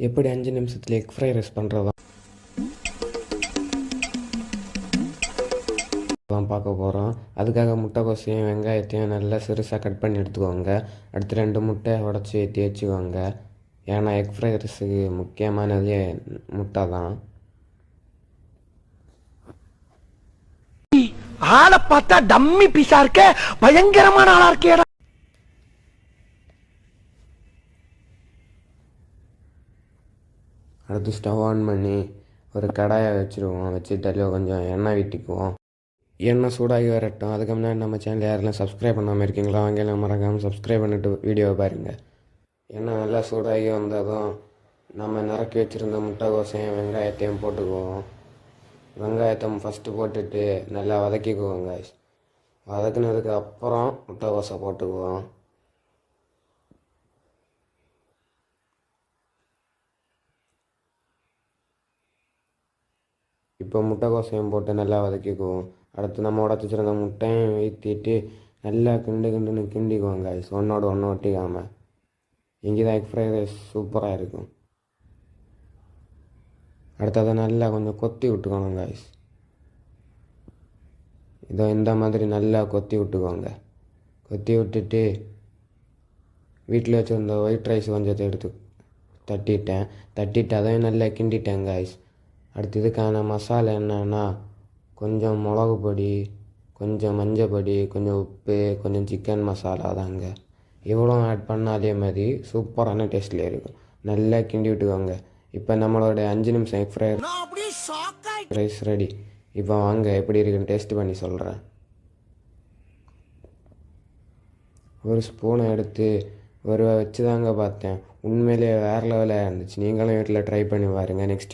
எப்படி 5 நிமிஷத்தில் egg fry rice பண்ணுறதா தான் பார்க்க போகிறோம். அதுக்காக முட்டைக்கோசையும் வெங்காயத்தையும் நல்லா சிறுசாக கட் பண்ணி எடுத்துக்கோங்க. அடுத்து 2 முட்டையை உடச்சி ஏற்றி வச்சுக்கோங்க. ஏன்னா எக் ஃப்ரை ரைஸுக்கு முக்கியமானதே முட்டை தான். ஆளை பார்த்தா டம்மி பீஸா இருக்க, பயங்கரமான ஆளா இருக்கேடா. அடுத்து ஸ்டவ் ஆன் பண்ணி ஒரு கடாயை வச்சுருவோம். வச்சுட்டு கொஞ்சம் எண்ணெய் விட்டுக்குவோம். எண்ணெய் சூடாகி வரட்டும். அதுக்கு முன்னாடி நம்ம சேனல் யாரெல்லாம் சப்ஸ்கிரைப் பண்ணாமல் இருக்கீங்களோ அவங்க மறக்காமல் சப்ஸ்கிரைப் பண்ணிவிட்டு வீடியோவை பாருங்கள். எண்ணெய் நல்லா சூடாகி வந்ததும் நம்ம நறுக்கி வச்சுருந்த முட்டைக்கோசையும் வெங்காயத்தையும் போட்டுக்குவோம். வெங்காயத்தை ஃபஸ்ட்டு போட்டுட்டு நல்லா வதக்கிக்குவோங்க. வதக்குனதுக்கு அப்புறம் முட்டைக்கோசை போட்டுக்குவோம். இப்போ முட்டைக்கோசையும் போட்டு நல்லா வதக்கிக்குவோம். அடுத்து நம்ம உடச்சி வச்சுருந்த முட்டையும் ஊற்றிட்டு நல்லா கிண்டுன்னு கிண்டிக்குவோங்க. ஒன்றோடு ஒன்று ஒட்டிக்காமல். இங்கே தான் எக் ஃப்ரைட் ரைஸ் சூப்பராக இருக்கும். அடுத்ததை நல்லா கொஞ்சம் கொத்தி விட்டுக்கோங்க. இதோ இந்த மாதிரி நல்லா கொத்தி விட்டுக்கோங்க. கொத்தி விட்டுட்டு வீட்டில் வச்சுருந்த ஒயிட் ரைஸ் கொஞ்சத்தை எடுத்து தட்டிட்டு அதையும் நல்லா கிண்டிட்டேன் காய்ஸ். அடுத்து இதுக்கான மசாலா என்னென்னா கொஞ்சம் மிளகு பொடி, கொஞ்சம் மஞ்சள் பொடி, கொஞ்சம் உப்பு, கொஞ்சம் சிக்கன் மசாலா தாங்க. இவ்வளோ ஆட் பண்ணாலே மாதிரி சூப்பரான டேஸ்ட்டில் இருக்கும். நல்லா கிண்டி விட்டுக்கோங்க. இப்போ நம்மளோட 5 நிமிஷம் எக் ஃப்ரை ரைஸ் ரெடி. இப்போ வாங்க எப்படி இருக்குன்னு டேஸ்ட் பண்ணி சொல்கிறேன். ஒரு ஸ்பூனை எடுத்து ஒரு வச்சு தாங்க பார்த்தேன். உண்மையிலே வேறு லெவலாக இருந்துச்சு. நீங்களும் வீட்டில் ட்ரை பண்ணி பாருங்கள். நெக்ஸ்ட்டு